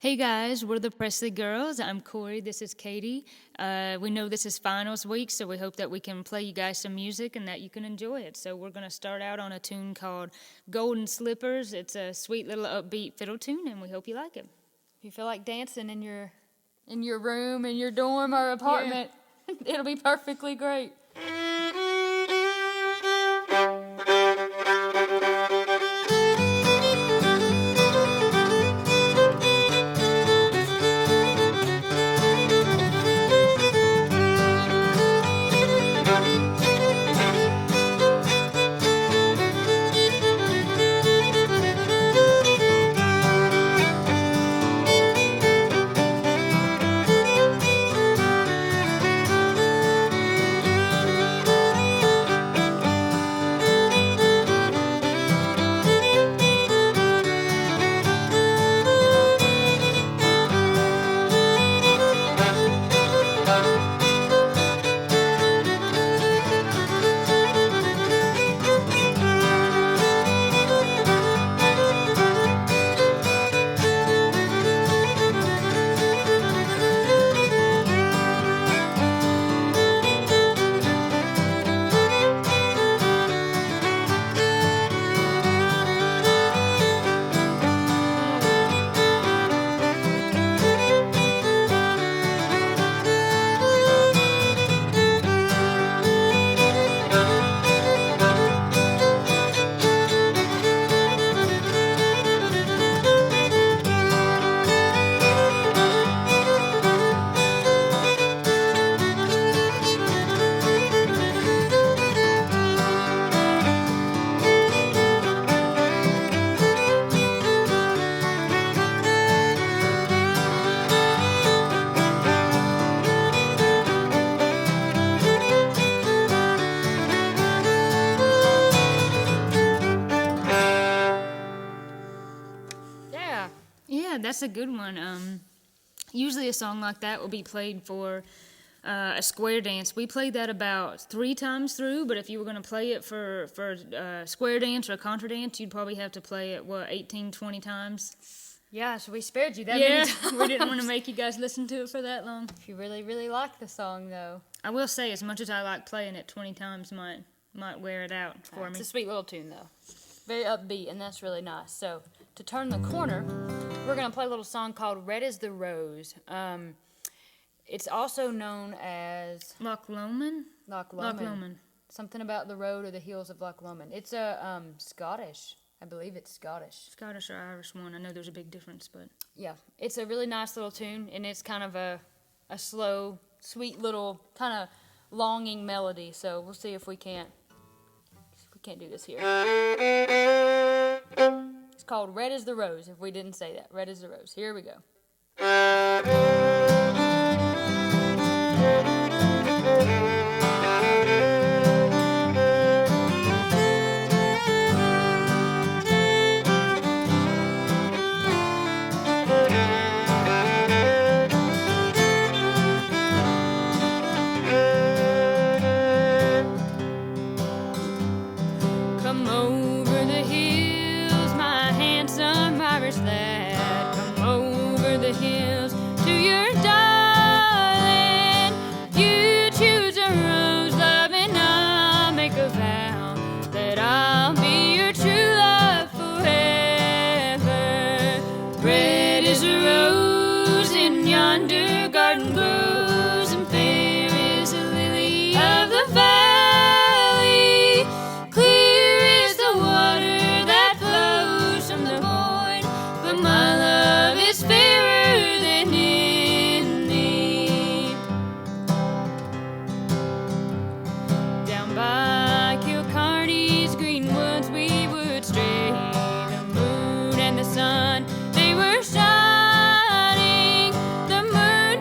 Hey guys, we're the Pressley girls. I'm Corey. This is Katie. We know this is finals week, so we hope that we can play you guys some music and that you can enjoy it. So we're going to start out on a tune called Golden Slippers. It's a sweet little upbeat fiddle tune, and we hope you like it. If you feel like dancing in your room, in your dorm or apartment, it'll be perfectly great. Yeah, that's a good one. Usually a song like that will be played for a square dance. We played that about 3 times through, but if you were going to play it for a square dance or a contra dance, you'd probably have to play it, 18, 20 times? Yeah, so we spared you that many times. We didn't want to make you guys listen to it for that long. If you really, really like the song, though. I will say, as much as I like playing it, 20 times might wear it out for me. It's a sweet little tune, though. Very upbeat, and that's really nice. So, to turn the corner, we're going to play a little song called Red is the Rose. It's also known as... Loch Lomond? Loch Lomond. Something about the road or the hills of Loch Lomond. It's a Scottish. I believe it's Scottish. Scottish or Irish one. I know there's a big difference, but... Yeah, it's a really nice little tune, and it's kind of a slow, sweet little kind of longing melody. So we'll see if we can't do this here. It's called Red is the Rose, if we didn't say that. Red is the Rose. Here we go. Come over the hills, my handsome Irish lad. Come over the hills to your darling. You choose a rose, love, and I'll make a vow that I'll be your true love forever. Red is a rose in yonder garden grows, and fair is a lily of the valley. Clear is the water that flows from the point, but my love is fairer than any. Down by Kilcarney's green woods we would stray. The moon and the sun, they were shining. The moon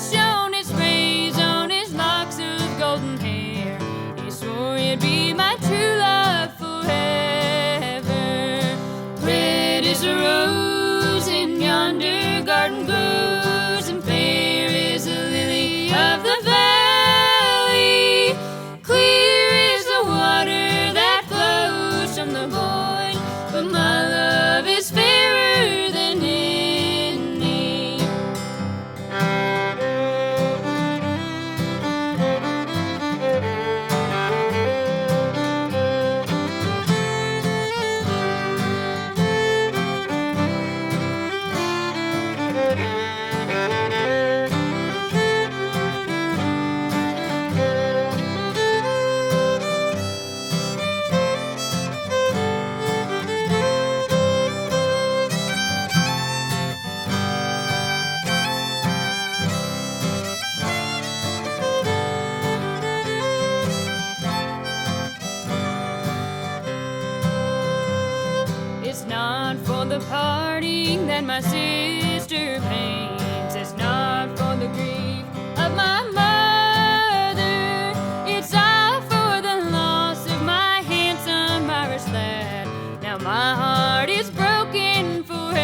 parting that my sister paints. It's not for the grief of my mother, it's all for the loss of my handsome Irish lad. Now my heart is broken forever.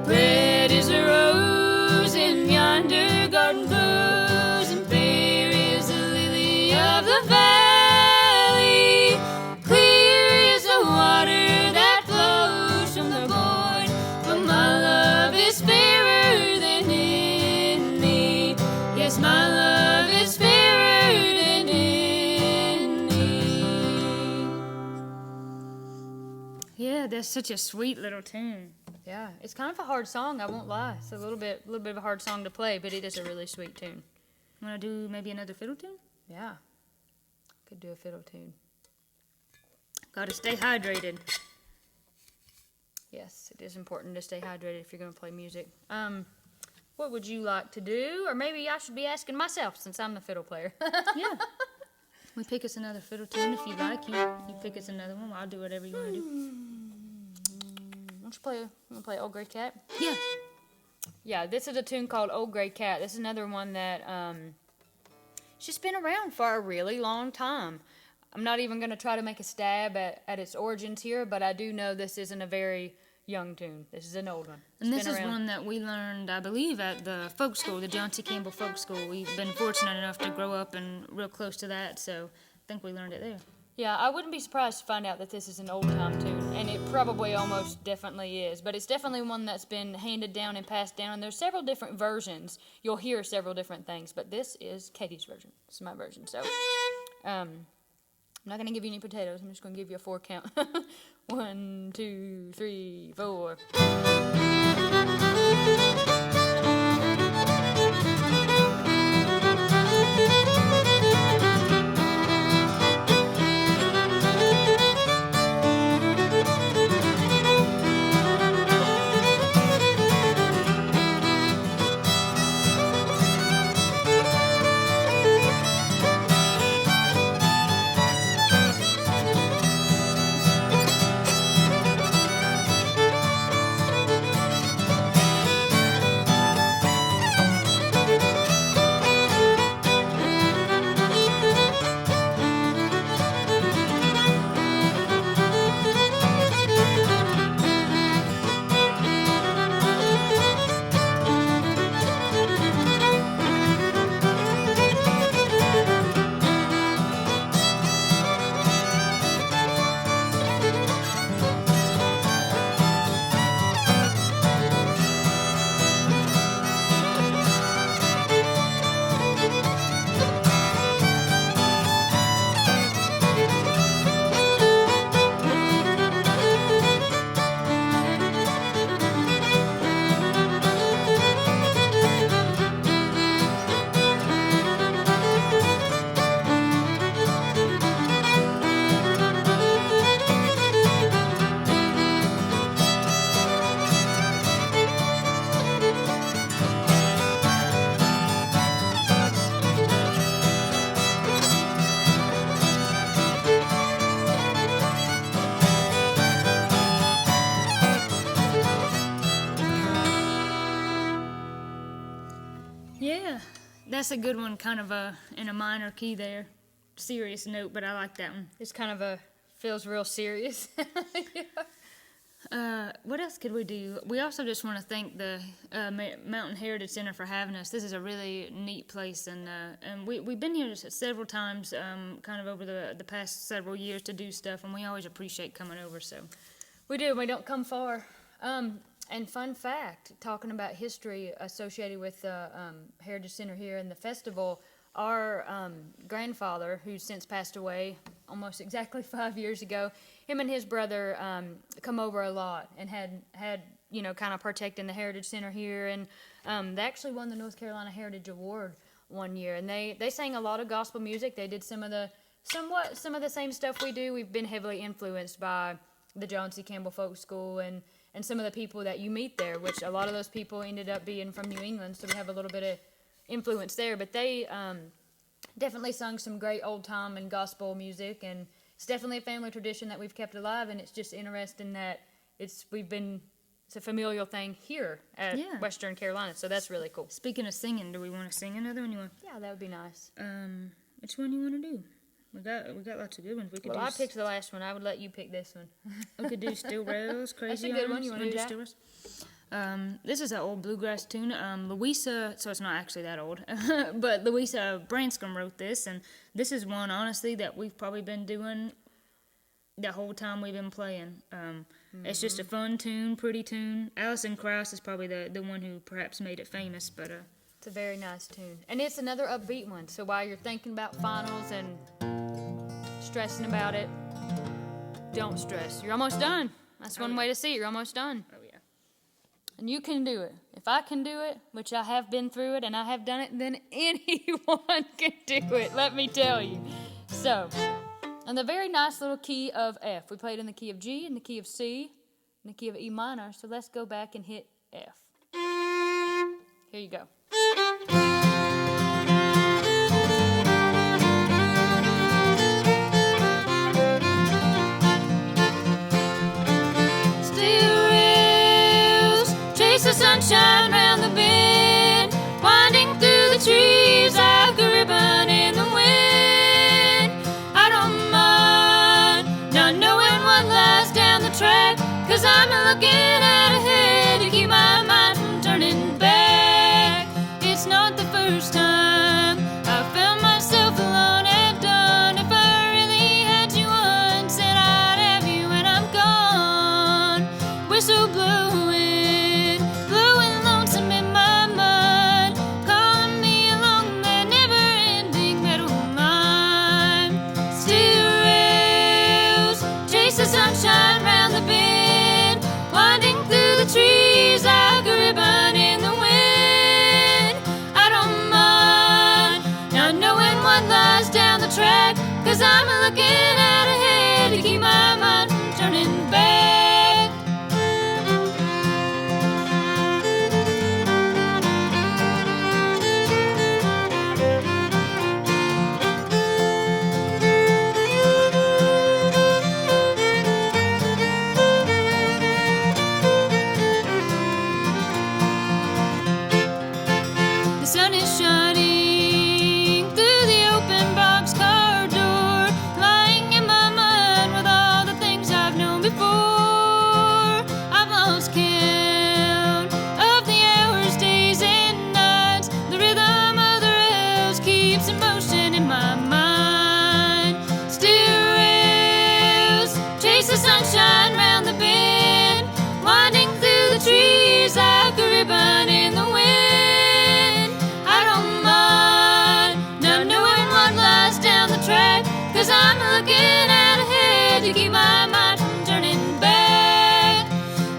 Red is a rose in yonder garden blows, and fair is the lily of the valley. Clear is the water that flows from the bourne, but my love is fairer than any. Yes, my love is fairer than any. Yeah, that's such a sweet little tune. Yeah, it's kind of a hard song, I won't lie. It's a little bit of a hard song to play, but it is a really sweet tune. Want to do maybe another fiddle tune? Yeah, could do a fiddle tune. Gotta stay hydrated. Yes, it is important to stay hydrated if you're going to play music. What would you like to do? Or maybe I should be asking myself since I'm the fiddle player. Yeah. We pick us another fiddle tune if you like. You pick us another one. I'll do whatever you want to do. Want to play Old Gray Cat? Yeah. Yeah, this is a tune called Old Gray Cat. This is another one that it's just been around for a really long time. I'm not even going to try to make a stab at its origins here, but I do know this isn't a very young tune. This is an old one. And this is one that we learned, I believe, at the folk school, the John C. Campbell Folk School. We've been fortunate enough to grow up and real close to that, so I think we learned it there. Yeah, I wouldn't be surprised to find out that this is an old-time tune, and it probably almost definitely is, but it's definitely one that's been handed down and passed down, and there's several different versions. You'll hear several different things, but this is Katie's version. This is my version, so I'm not going to give you any potatoes. I'm just going to give you a 4 count. 1, 2, 3, 4. Yeah, that's a good one, kind of in a minor key there. Serious note, but I like that one. It's kind of feels real serious. What else could we do? We also just want to thank the Mountain Heritage Center for having us. This is a really neat place, and we've been here several times, kind of over the past several years to do stuff, and we always appreciate coming over. So We do. We don't come far. And fun fact, talking about history associated with the Heritage Center here and the festival, our grandfather, who's since passed away almost exactly 5 years ago, him and his brother come over a lot and had kind of partake in the Heritage Center here, and they actually won the North Carolina Heritage Award one year, and they sang a lot of gospel music. They did some of the same stuff we do. We've been heavily influenced by the John C. Campbell Folk School and some of the people that you meet there, which a lot of those people ended up being from New England, so we have a little bit of influence there. But they definitely sung some great old-time and gospel music, and it's definitely a family tradition that we've kept alive, and it's just interesting that it's a familial thing here at Western Carolina, so that's really cool. Speaking of singing, do we want to sing another one? Yeah, that would be nice. Which one you want to do? We got lots of good ones. I picked the last one. I would let you pick this one. We could do Still Rails, Crazy That's a good Arms. one. You want to do that? Still Rails? This is an old bluegrass tune. Louisa, so it's not actually that old, but Louisa Branscombe wrote this, and this is one, honestly, that we've probably been doing the whole time we've been playing. It's just a fun tune, pretty tune. Alison Krauss is probably the one who perhaps made it famous, but it's a very nice tune. And it's another upbeat one, so while you're thinking about finals and stressing about it, don't stress. You're almost done. That's one way to see it. You're almost done. oh yeah. And you can do it. If I can do it, which I have been through it and I have done it, then anyone can do it, let me tell you. So, in the very nice little key of F. We played in the key of G, in the key of C, in the key of E minor. So let's go back and hit F. Here you go. The sunshine round the bend, winding through the trees like a ribbon in the wind. I don't mind not knowing what lies down the track, 'cause I'm looking out ahead to keep my mind from turning back. It's not the first time I found myself alone at dawn. If I really had you once, said I'd have you when I'm gone. Whistle blowing, sunshine round the bend, winding through the trees like a ribbon in the wind. I don't mind not knowing what lies down the track, 'cause I'm looking out ahead to keep my mind from turning back. Sunshine round the bend, winding through the trees like a ribbon in the wind. I don't mind not knowing what lies down the track, 'cause I'm looking out ahead to keep my mind from turning back.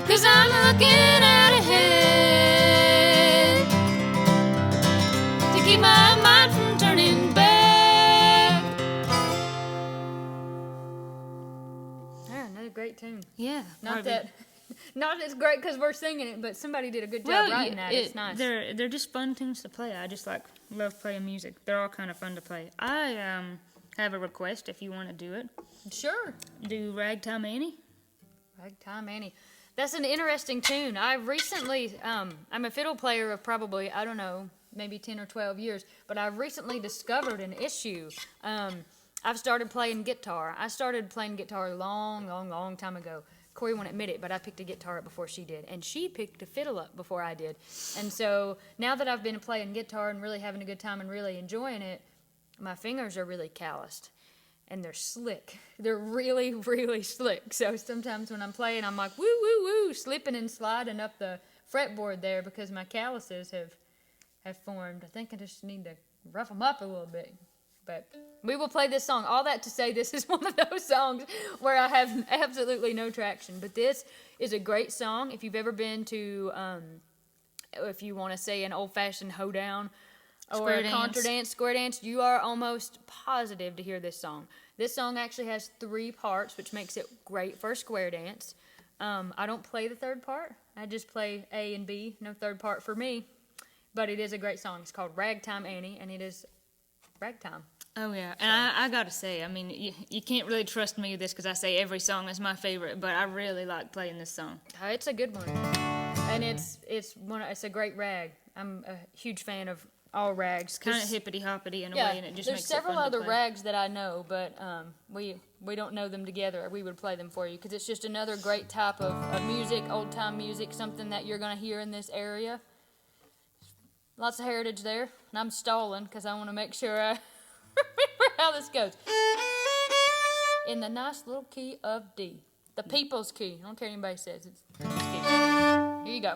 'Cause I'm looking out ahead to keep my mind from turning back. Great tune. Yeah. Not as great because we're singing it, but somebody did a good job writing that. It's nice. They're just fun tunes to play. I just love playing music. They're all kind of fun to play. I have a request if you want to do it. Sure. Do Ragtime Annie. Ragtime Annie. That's an interesting tune. I recently, I'm a fiddle player of probably, I don't know, maybe 10 or 12 years, but I've recently discovered an issue. I've started playing guitar. I started playing guitar a long time ago. Corey won't admit it, but I picked a guitar up before she did, and she picked a fiddle up before I did. And so now that I've been playing guitar and really having a good time and really enjoying it, my fingers are really calloused, and they're slick. They're really, really slick. So sometimes when I'm playing, I'm like, woo, woo, woo, slipping and sliding up the fretboard there because my calluses have formed. I think I just need to rough them up a little bit. But we will play this song. All that to say, this is one of those songs where I have absolutely no traction. But this is a great song. If you've ever been to, if you want to say an old-fashioned hoedown or a contra dance, square dance, you are almost positive to hear this song. This song actually has 3 parts, which makes it great for a square dance. I don't play the third part. I just play A and B. No third part for me. But it is a great song. It's called Ragtime Annie, and it is ragtime. Oh yeah, and I gotta say, I mean, you can't really trust me with this because I say every song is my favorite, but I really like playing this song. It's a good one, and it's a great rag. I'm a huge fan of all rags. Kind of hippity hoppity in a way, and it just there's makes several it fun other to play. rags that I know, but we don't know them together. We would play them for you because it's just another great type of music, old time music, something that you're gonna hear in this area. Lots of heritage there, and I'm stalling because I want to make sure I remember how this goes. In the nice little key of D, the people's key. I don't care what anybody says. It's people's key. Here you go.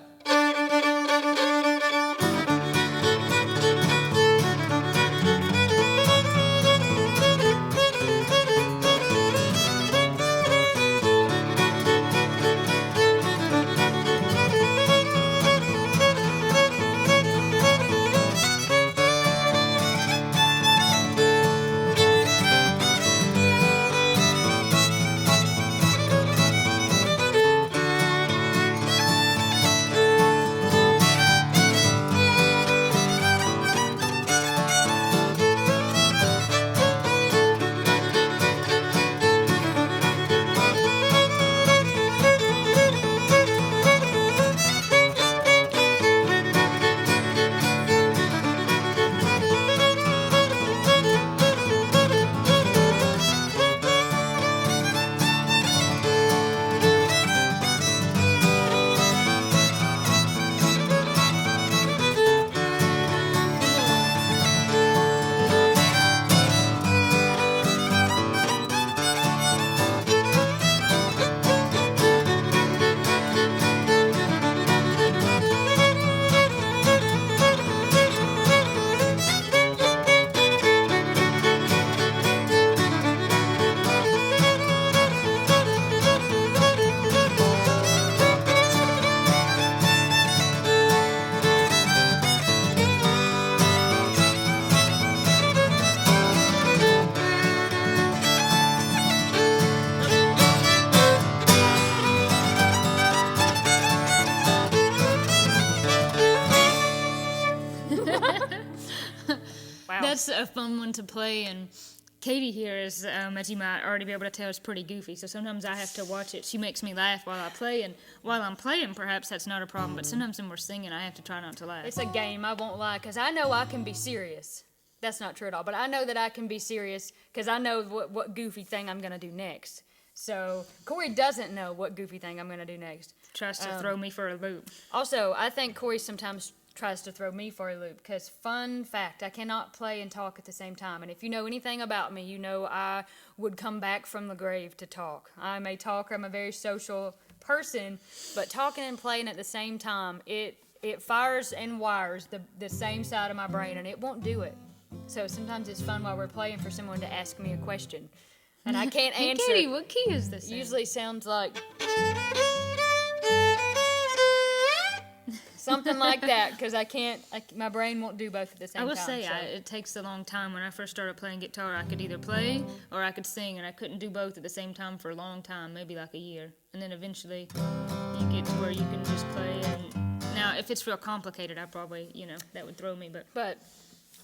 Wow. That's a fun one to play, and Katie here is, as you might already be able to tell, is pretty goofy, so sometimes I have to watch it. She makes me laugh while I play, and while I'm playing, perhaps that's not a problem, but sometimes when we're singing, I have to try not to laugh. It's a game, I won't lie, because I know I can be serious. That's not true at all, but I know that I can be serious because I know what goofy thing I'm going to do next. So Corey doesn't know what goofy thing I'm going to do next. Tries to throw me for a loop. Also, I think Corey sometimes tries to throw me for a loop because, fun fact, I cannot play and talk at the same time. And if you know anything about me, you know I would come back from the grave to talk. I'm a talker. I'm a very social person, but talking and playing at the same time, it fires and wires the same side of my brain, and it won't do it. So sometimes it's fun while we're playing for someone to ask me a question, and I can't answer. Katie, what key is this in? Usually sounds like something like that, because my brain won't do both at the same time. I will say, it takes a long time. When I first started playing guitar, I could either play or I could sing, and I couldn't do both at the same time for a long time, maybe like a year. And then eventually you get to where you can just play. And now, if it's real complicated, I probably, that would throw me. But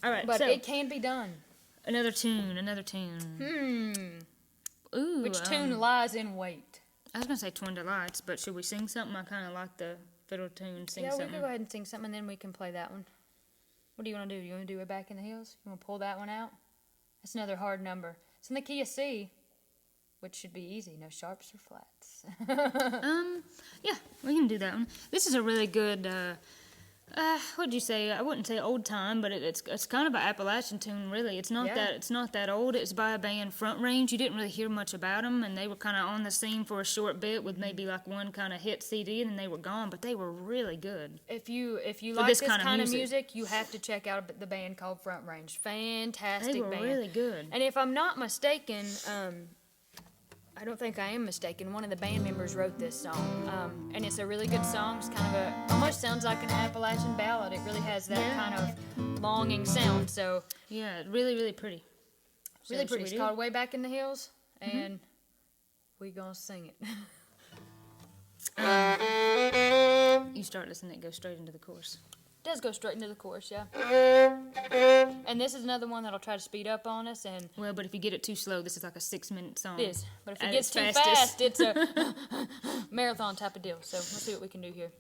all right, but so it can be done. Another tune. Ooh. Which tune lies in wait? I was going to say Twin Delights, but should we sing something? I kind of like the fiddle tune, sing something. something. Yeah, we can go ahead and sing something, and then we can play that one. What do you want to do? You want to do it Back in the Hills? You want to pull that one out? That's another hard number. It's in the key of C, which should be easy. No sharps or flats. Yeah, we can do that one. This is a really good, what'd you say? I wouldn't say old time, but it's kind of an Appalachian tune, really. It's not that old. It's by a band, Front Range. You didn't really hear much about them, and they were kind of on the scene for a short bit with maybe like one kind of hit CD, and then they were gone. But they were really good. If you like this kind of music, you have to check out the band called Front Range. Fantastic band. They were really good. And if I'm not mistaken, I don't think I am mistaken. One of the band members wrote this song, and it's a really good song. It's kind of almost sounds like an Appalachian ballad. It really has that kind of longing sound. So yeah, really, really pretty. Really pretty. It's called Way Back in the Hills, and we gonna sing it. You start listening, it goes straight into the chorus. does go straight into the chorus, yeah. And this is another one that'll try to speed up on us, and Well, but if you get it too slow, this is like a 6-minute song. it is. But if it At gets its too fastest. fast, it's a marathon type of deal. So let's see what we can do here.